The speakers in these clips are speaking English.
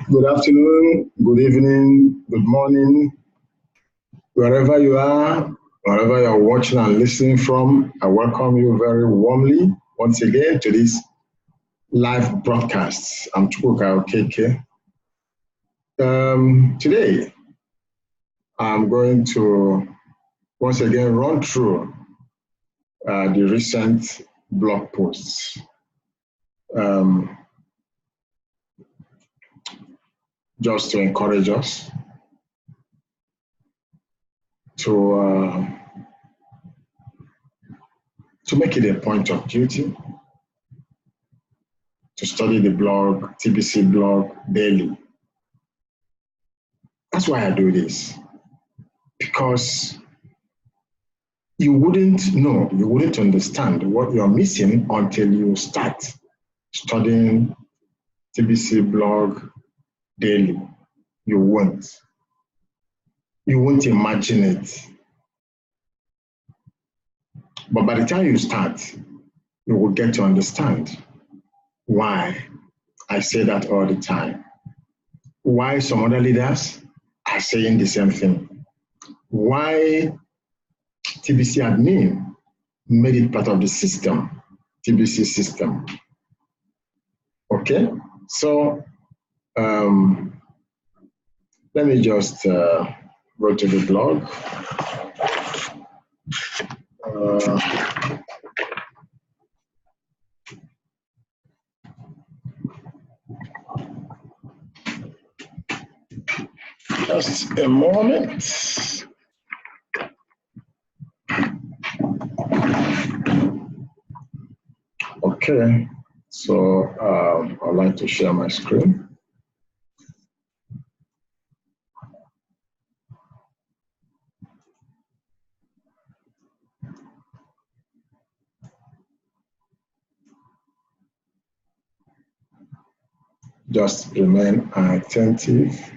Good afternoon, good evening, good morning, wherever you are, wherever you are watching and listening from. I welcome you very warmly once again to this live broadcast. I'm Chukwuka Okeke. Today, I'm going to once again run through the recent blog posts. Just to encourage us to make it a point of duty to study the blog, TBC Blog Daily. That's why I do this, because you wouldn't know, you wouldn't understand what you're missing until you start studying TBC Blog Daily. You won't imagine it. But by the time you start, you will get to understand why I say that all the time. Why some other leaders are saying the same thing. Why TBC admin made it part of the system, TBC system. Okay, so let me just go to the blog. Just a moment. Okay, so I'd like to share my screen. Just remain attentive.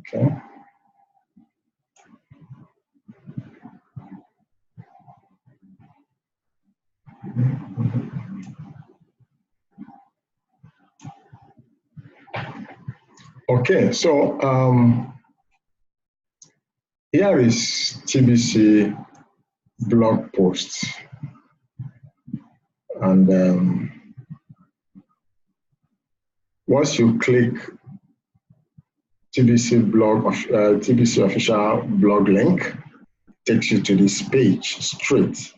Okay. Okay, so here is TBC blog post, and once you click TBC blog, TBC official blog link, it takes you to this page straight.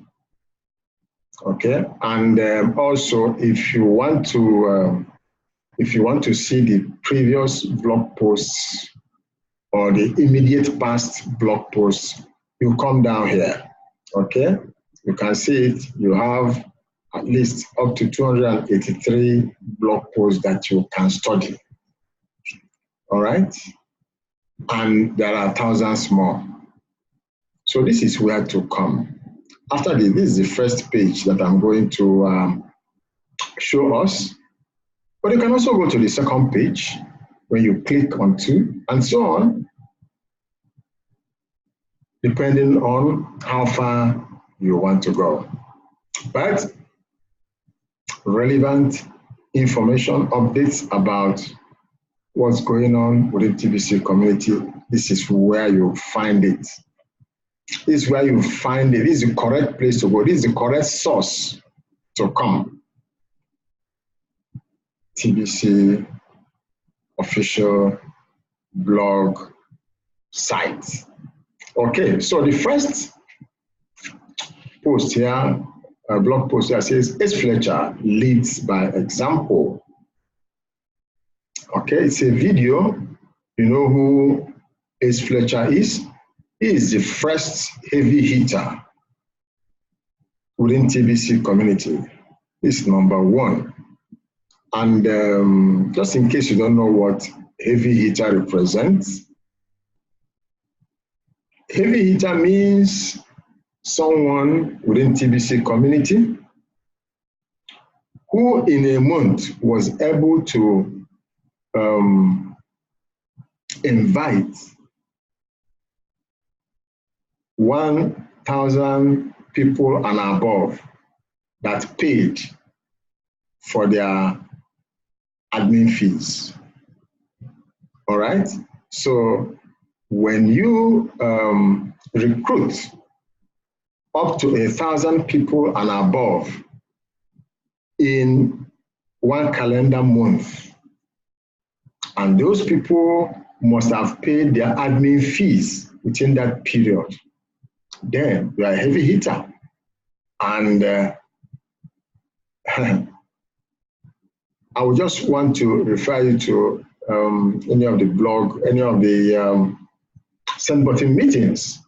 Okay, and also if you want to see the previous blog posts or the immediate past blog posts, you come down here. Okay, you can see it. You have at least up to 283 blog posts that you can study. All right, and there are thousands more. So this is where to come. After this is the first page that I'm going to show us. But you can also go to the second page when you click onto, and so on, depending on how far you want to go. But relevant information, updates about what's going on within TBC community, this is where you find it. This is where you find it. This is the correct place to go. This is the correct source to come. TBC official blog site. Okay, so the first post here, blog post here says, S. Fletcher leads by example. Okay, it's a video. You know who S. Fletcher is? He is the first heavy hitter within TBC community. He's number one. And just in case you don't know what heavy hitter represents, heavy hitter means someone within TBC community who in a month was able to invite 1,000 people and above that paid for their admin fees. All right? So when you recruit up to 1,000 people and above in one calendar month, and those people must have paid their admin fees within that period, then you are a heavy hitter. And I would just want to refer you to any of the blog, any of the send button meetings,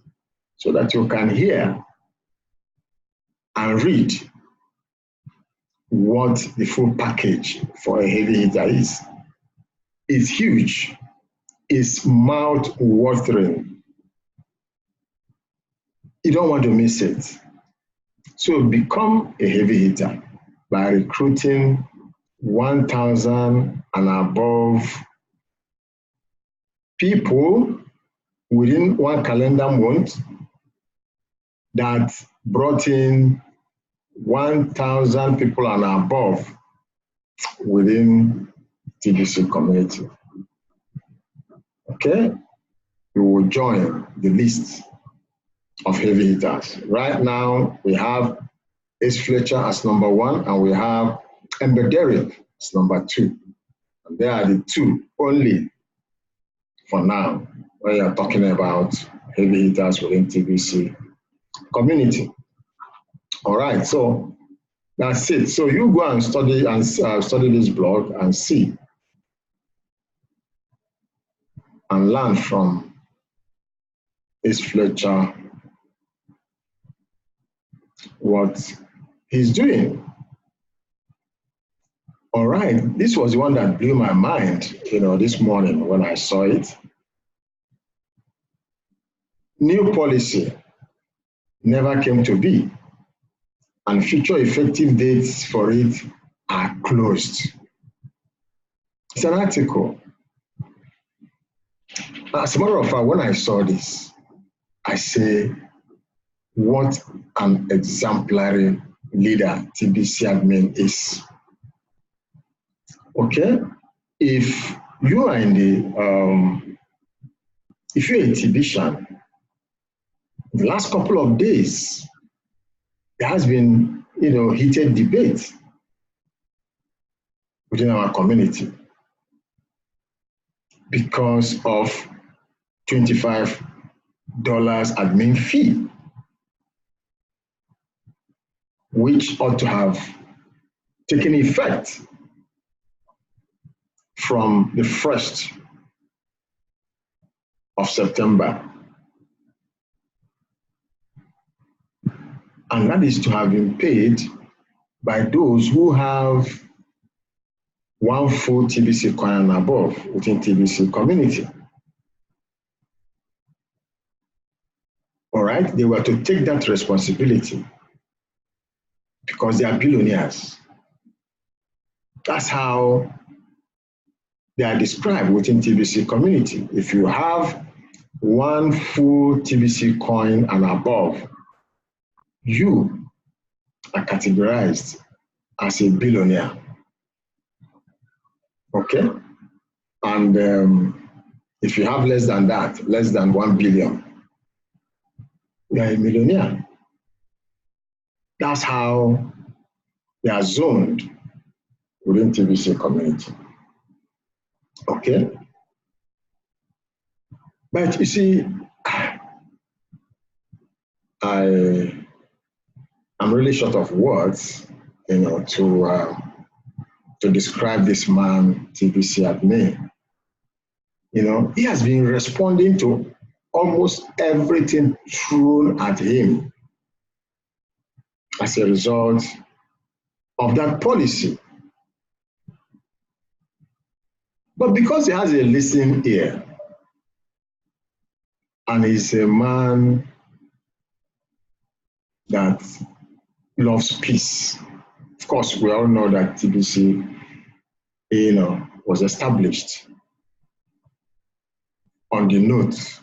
so that you can hear and read what the full package for a heavy hitter is. It's huge. It's mouth-watering. You don't want to miss it. So become a heavy hitter by recruiting 1,000 and above people within one calendar month that brought in 1,000 people and above within TBC community. Okay? You will join the list of heavy hitters. Right now, we have Ace Fletcher as number 1, and we have Ember Derrick as number 2. And they are the 2 only for now when you're talking about heavy hitters within TBC community. All right, so that's it. So you go and study this blog and see and learn from Ace Fletcher what he's doing. All right, this was the one that blew my mind, this morning when I saw it. New policy never came to be, and future effective dates for it are closed. It's an article. As a matter of fact, when I saw this, I say, what an exemplary leader TBC admin is. Okay, if you are in the, if you're a TBCian, the last couple of days, there has been, heated debate within our community because of $25 admin fee, which ought to have taken effect from the 1st of September. And that is to have been paid by those who have 1 full TBC coin and above within TBC community. All right, they were to take that responsibility because they are billionaires. That's how they are described within TBC community. If you have 1 full TBC coin and above, you are categorized as a billionaire. Okay? And if you have less than that, less than 1 billion, you are a millionaire. That's how they are zoned within TBC community. Okay? But you see, I'm really short of words, to describe this man, TBC admin. He has been responding to almost everything thrown at him as a result of that policy. But because he has a listening ear, and he's a man that loves peace. Of course, we all know that TBC, was established on the note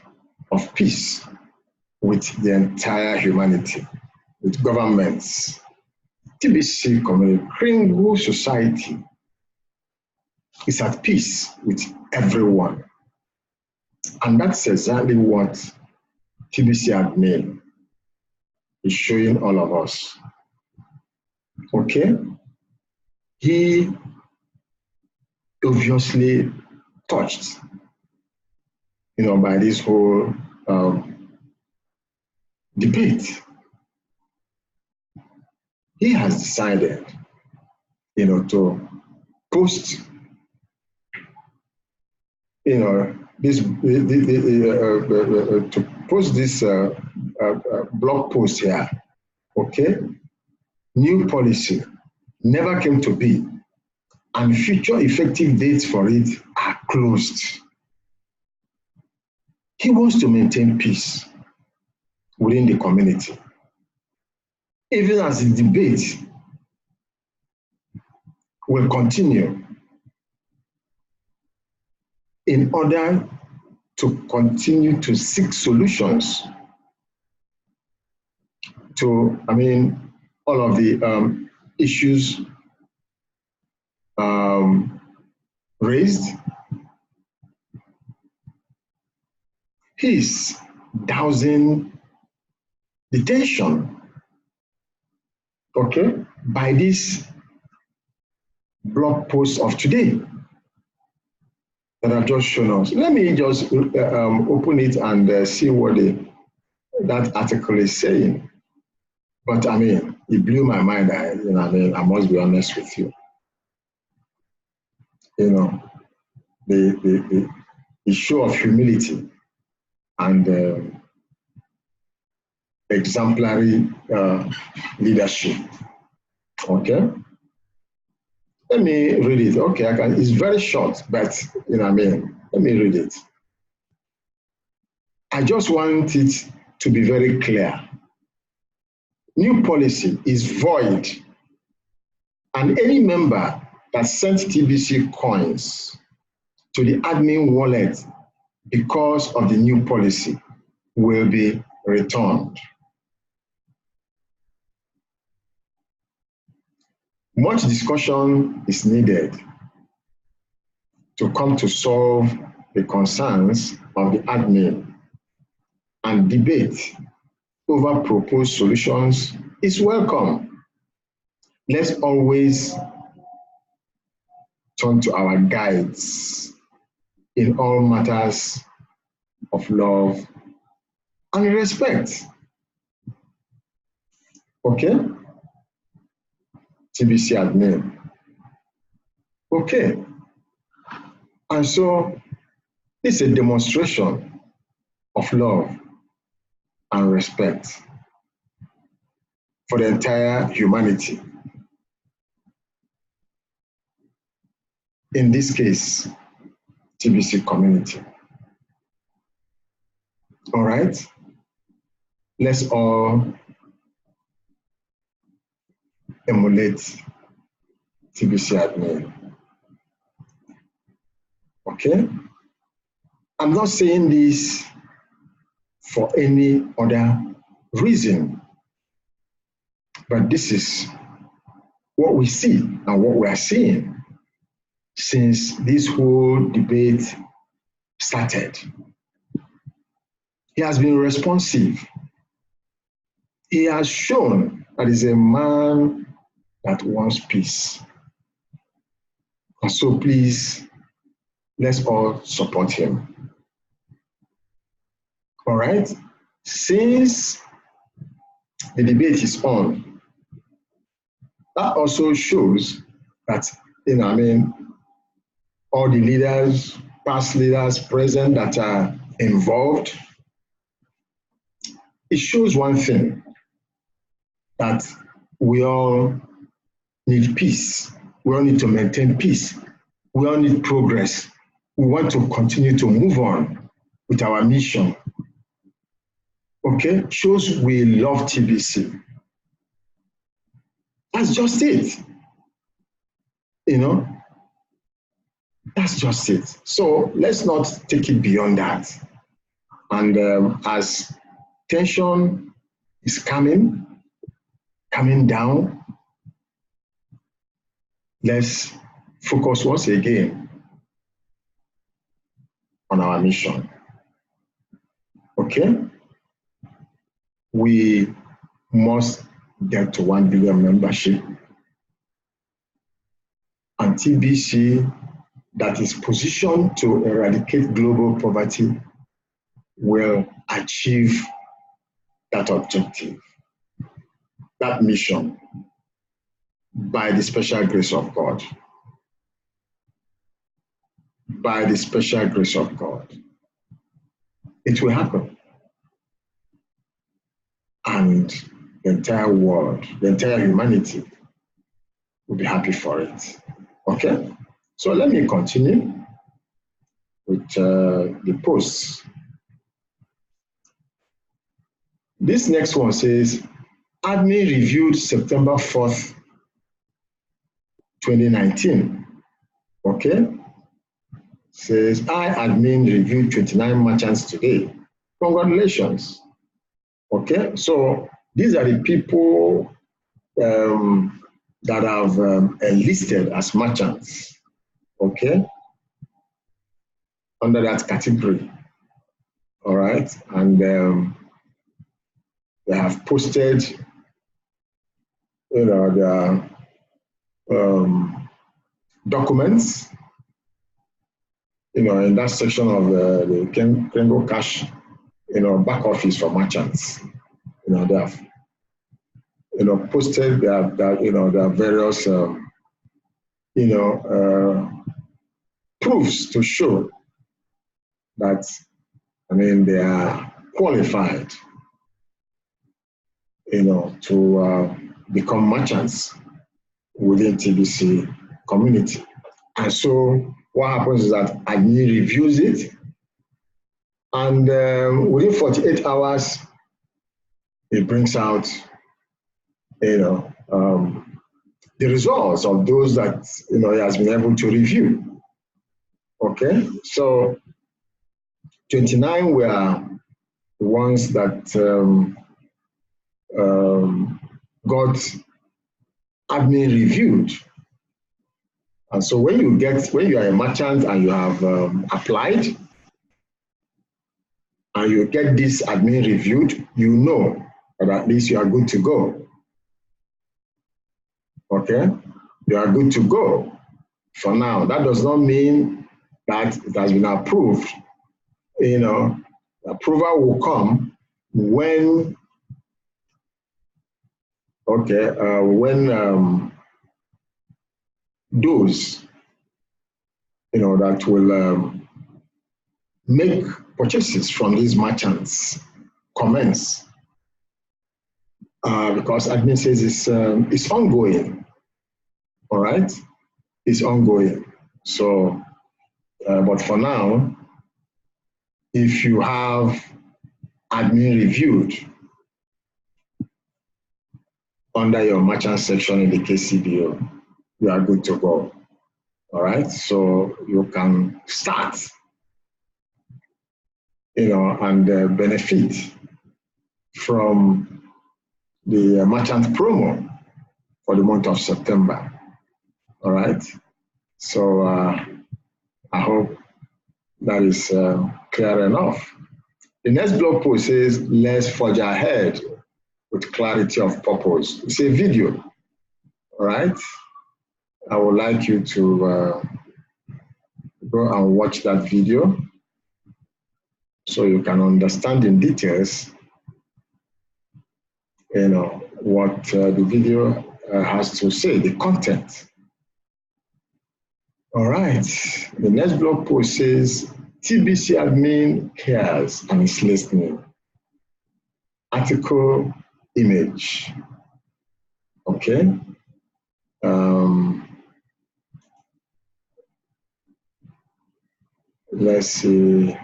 of peace with the entire humanity, with governments, TBC community, Kringle society is at peace with everyone. And that's exactly what TBC admin is showing all of us. Okay? He obviously touched, by this whole debate. He has decided, to post, to post this blog post here. Okay? New policy never came to be, and future effective dates for it are closed. He wants to maintain peace within the community, even as the debate will continue in order to continue to seek solutions to, all of the issues raised. He's dousing the tension, okay, by this blog post of today that I've just shown us. Let me just open it and see what that article is saying. But it blew my mind. I must be honest with you. The show of humility and exemplary leadership. Okay. Let me read it. Okay, I can. It's very short, but let me read it. I just want it to be very clear. New policy is void, and any member that sent TBC coins to the admin wallet because of the new policy will be returned. Much discussion is needed to come to solve the concerns of the admin, and debate over proposed solutions is welcome. Let's always turn to our guides in all matters of love and respect. Okay? TBC admin. Okay. And so it's a demonstration of love and respect for the entire humanity. In this case, TBC community. All right? Let's all emulate TBC admin. Okay? I'm not saying this for any other reason, but this is what we see and what we are seeing since this whole debate started. He has been responsive. He has shown that he's a man that wants peace. And so please, let's all support him. All right? Since the debate is on, that also shows that, all the leaders, past leaders present that are involved, it shows one thing, that we all need peace. We all need to maintain peace. We all need progress. We want to continue to move on with our mission. Okay? Shows we love TBC. That's just it. That's just it. So let's not take it beyond that. And as tension is coming down, let's focus once again on our mission. Okay? We must get to 1 billion membership, and TBC that is positioned to eradicate global poverty will achieve that objective, that mission, by the special grace of God. By the special grace of God. It will happen. And the entire world, the entire humanity will be happy for it. Okay? So let me continue with the posts. This next one says, admin reviewed September 4th, 2019. Okay? Says, I admin reviewed 29 merchants today. Congratulations. Okay? So these are the people that have enlisted as merchants. Okay? Under that category. All right? And they have posted, their documents, in that section of the Kengo Cash, back office for merchants. They have, posted their various, proofs to show that, they are qualified, to become merchants within TBC community. And so what happens is that admin reviews it, and within 48 hours, it brings out, the results of those that, he has been able to review. Okay, so 29 were the ones that got admin reviewed. And so when you are a merchant and you have applied and you get this admin reviewed, you know that at least you are good to go. Okay? You are good to go for now. That does not mean that it has been approved. Approval will come when, those, that will make purchases from these merchants commence, because admin says it's ongoing. All right, it's ongoing. So, but for now, if you have admin reviewed under your merchant section in the KCBO, you are good to go. All right, so you can start, and benefit from the merchant promo for the month of September. All right, so I hope that is clear enough. The next blog post says, let's forge ahead with clarity of purpose. It's a video. All right, I would like you to go and watch that video so you can understand in details, what the video has to say, the content. All right, the next blog post says, TBC admin cares and is listening. Article image. Okay. Let's see.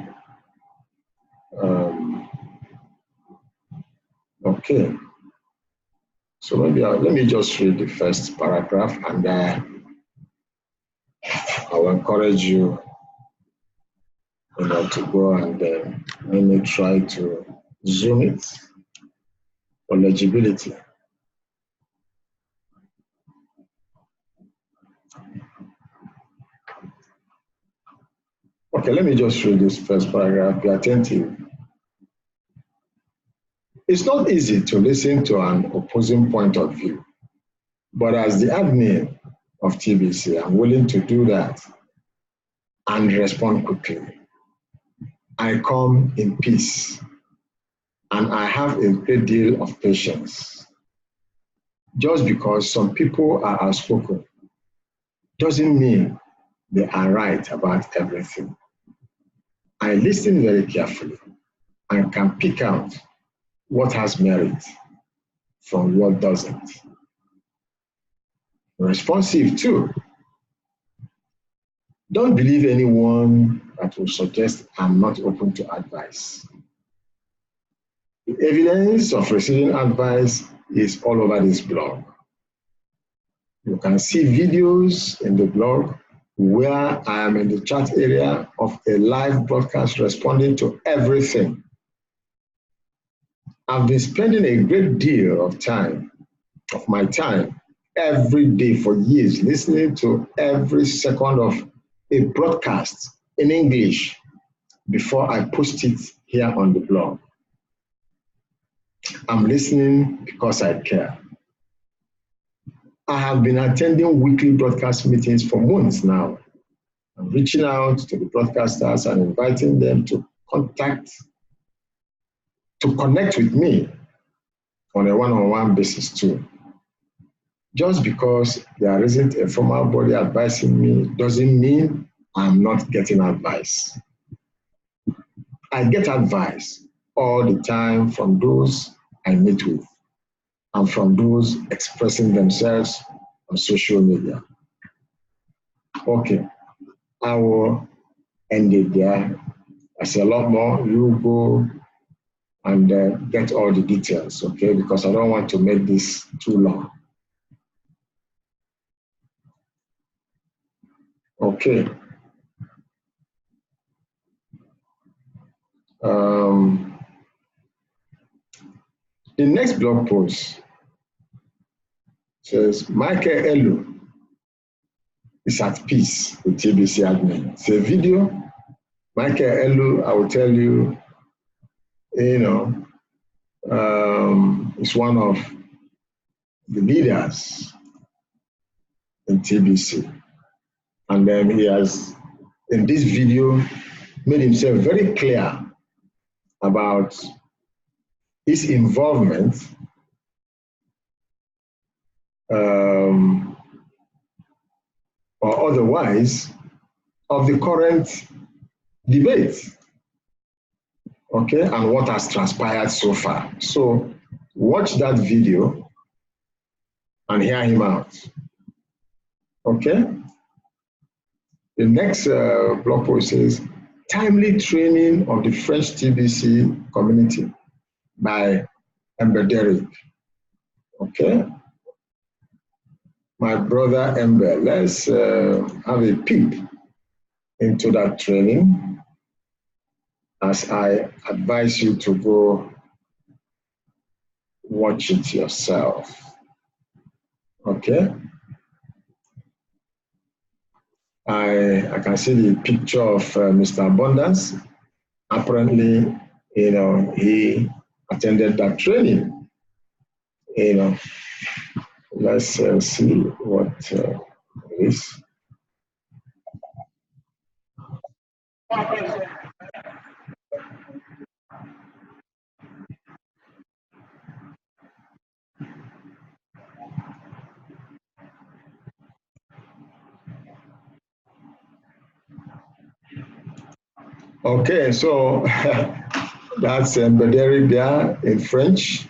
Okay. So maybe let me just read the first paragraph, and I'll encourage you, to go and let me try to zoom it for legibility. Okay, let me just read this first paragraph. Be attentive. It's not easy to listen to an opposing point of view, but as the admin of TBC, I'm willing to do that and respond quickly. I come in peace, and I have a great deal of patience. Just because some people are outspoken doesn't mean they are right about everything. I listen very carefully and can pick out what has merit from what doesn't. Responsive too. Don't believe anyone that will suggest I'm not open to advice. The evidence of receiving advice is all over this blog. You can see videos in the blog where I am in the chat area of a live broadcast responding to everything. I've been spending a great deal of my time, every day for years, listening to every second of a broadcast in English before I post it here on the blog. I'm listening because I care. I have been attending weekly broadcast meetings for months now. I'm reaching out to the broadcasters and inviting them to connect with me on a one-on-one basis too. Just because there isn't a formal body advising me doesn't mean I'm not getting advice. I get advice all the time from those I meet with and from those expressing themselves on social media. Okay, I will end it there. I say a lot more. You go and get all the details, okay? Because I don't want to make this too long. Okay. The next blog post says, Michael Elu is at peace with TBC admin. It's a video. Michael Elu, I will tell you, is one of the leaders in TBC. And then he has, in this video, made himself very clear about his involvement or otherwise of the current debate, okay, and what has transpired so far. So watch that video and hear him out, okay? The next blog post says, timely training of the French TBC community by Eradicate. Okay? My brother Ember, let's have a peep into that training as I advise you to go watch it yourself. Okay? I can see the picture of Mr. Abundance. Apparently, he attended that training. Let's see what it is. Okay, so that's Eradicate there in French.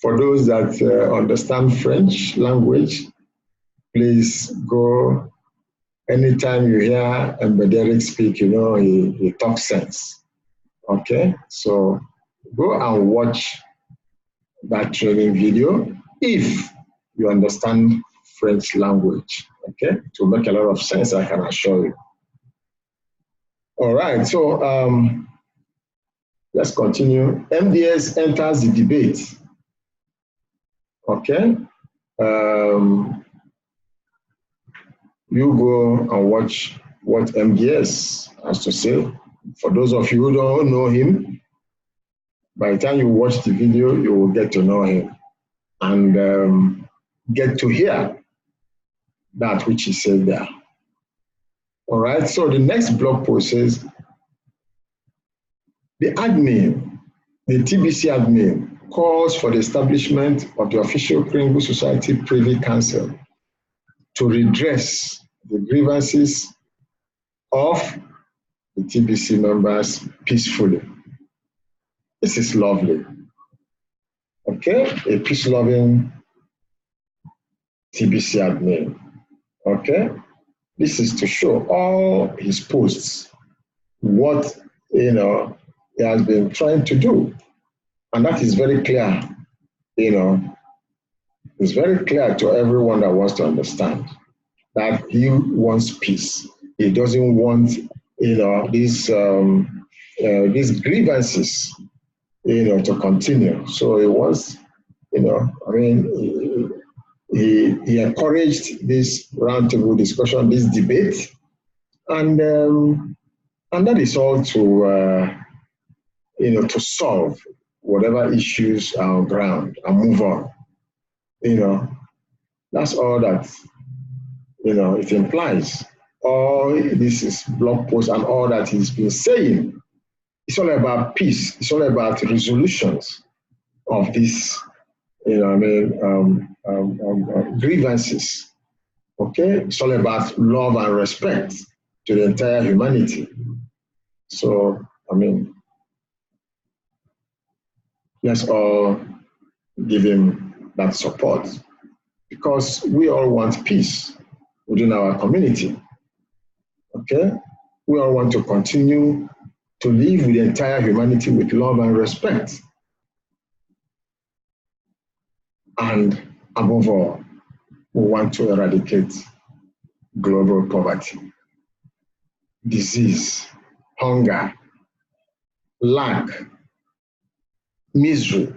For those that understand French language, please go. Anytime you hear Eradicate speak, he talks sense. Okay, so go and watch that training video if you understand French language. Okay, to make a lot of sense, I can assure you. All right, so let's continue. MDS enters the debate. Okay. you go and watch what MDS has to say. For those of you who don't know him, by the time you watch the video, you will get to know him and get to hear that which he said there. All right, so the next blog post says, the admin, the TBC admin, calls for the establishment of the official Criminal Society Privy Council to redress the grievances of the TBC members peacefully. This is lovely. Okay, a peace-loving TBC admin. Okay, this is to show all his posts what he has been trying to do, and that is very clear. It's very clear to everyone that wants to understand that he wants peace. He doesn't want these grievances to continue. So he wants he encouraged this roundtable discussion, this debate, and that is all to to solve whatever issues are on ground and move on. That's all that it implies. All this is blog post and all that he's been saying. It's all about peace. It's all about resolutions of these grievances. Okay, it's all about love and respect to the entire humanity. So let's all give him that support, because we all want peace within our community. Okay, we all want to continue to live with the entire humanity with love and respect. And above all, we want to eradicate global poverty, disease, hunger, lack, misery.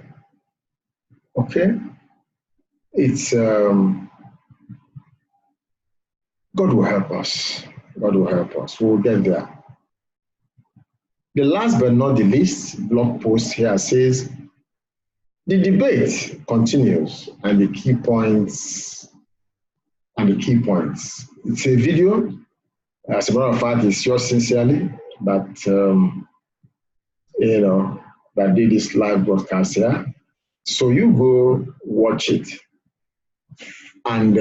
Okay? It's God will help us. God will help us. We'll get there. The last but not the least blog post here says, the debate continues and the key points. It's a video. As a matter of fact, it's yours sincerely that that did this live broadcast here. So you go watch it and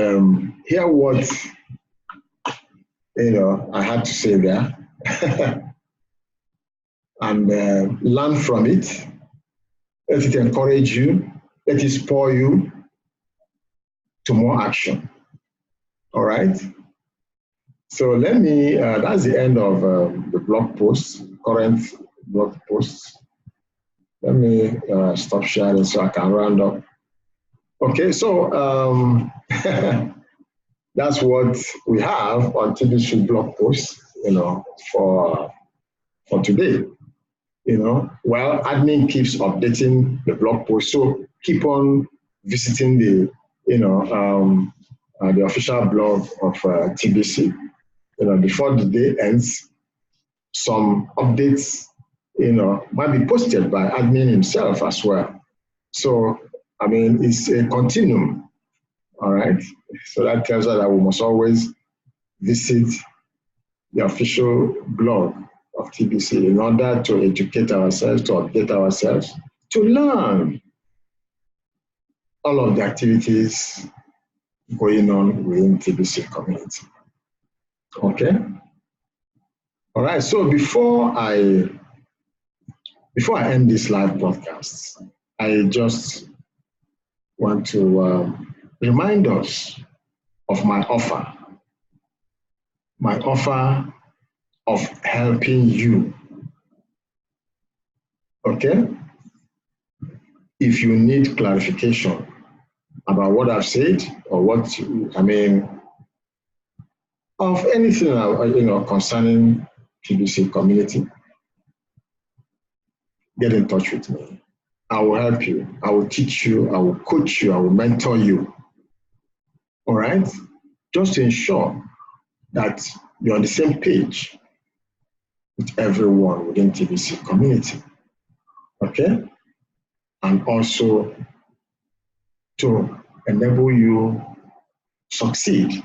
hear what I had to say there, and learn from it. Let it encourage you. Let it spur you to more action. All right. So let me. That's the end of the blog post. Current blog posts. Let me stop sharing so I can round up. Okay. So that's what we have on TBC blog post. For today. While admin keeps updating the blog post, so keep on visiting the official blog of TBC. Before the day ends, some updates might be posted by admin himself as well. So it's a continuum. All right. So that tells us that we must always visit the official blog of TBC in order to educate ourselves, to update ourselves, to learn all of the activities going on within TBC community. Okay? All right, so before I end this live broadcast, I just want to remind us of my offer of helping you. Okay? If you need clarification about what I've said or of anything concerning TBC community, get in touch with me. I will help you. I will teach you. I will coach you. I will mentor you. All right? Just to ensure that you're on the same page with everyone within TBC community, okay? And also to enable you succeed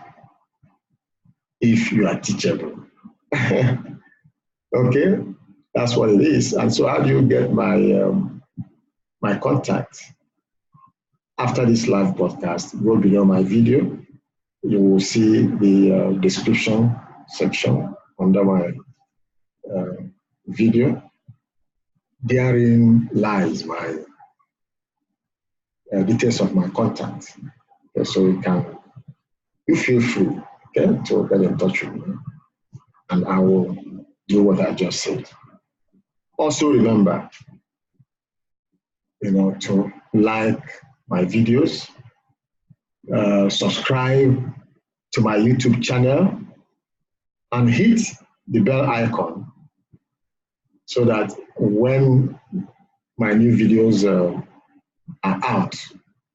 if you are teachable. Okay, that's what it is. And so how do you get my my contact? After this live broadcast, go below my video. You will see the description section under my video. Therein lies my details of my contact. Okay, so you feel free, okay, to get in touch with me, and I will do what I just said. Also remember, to like my videos, subscribe to my YouTube channel, and hit the bell icon so that when my new videos are out,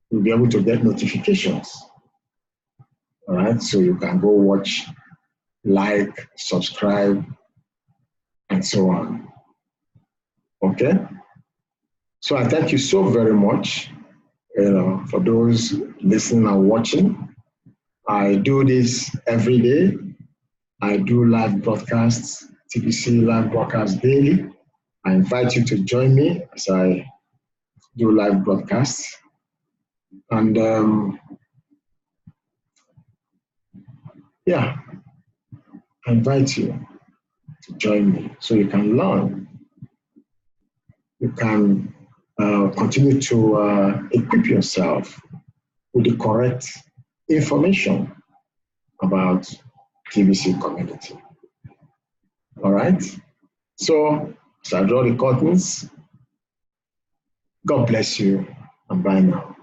you'll be able to get notifications. All right, so you can go watch, like, subscribe, and so on. Okay? So I thank you so very much, for those listening and watching. I do this every day. I do live broadcasts, TBC live broadcast daily. I invite you to join me as I do live broadcasts. And I invite you to join me so you can learn. You can continue to equip yourself with the correct information about TBC community. All right? So, as I draw the curtains, God bless you, and bye now.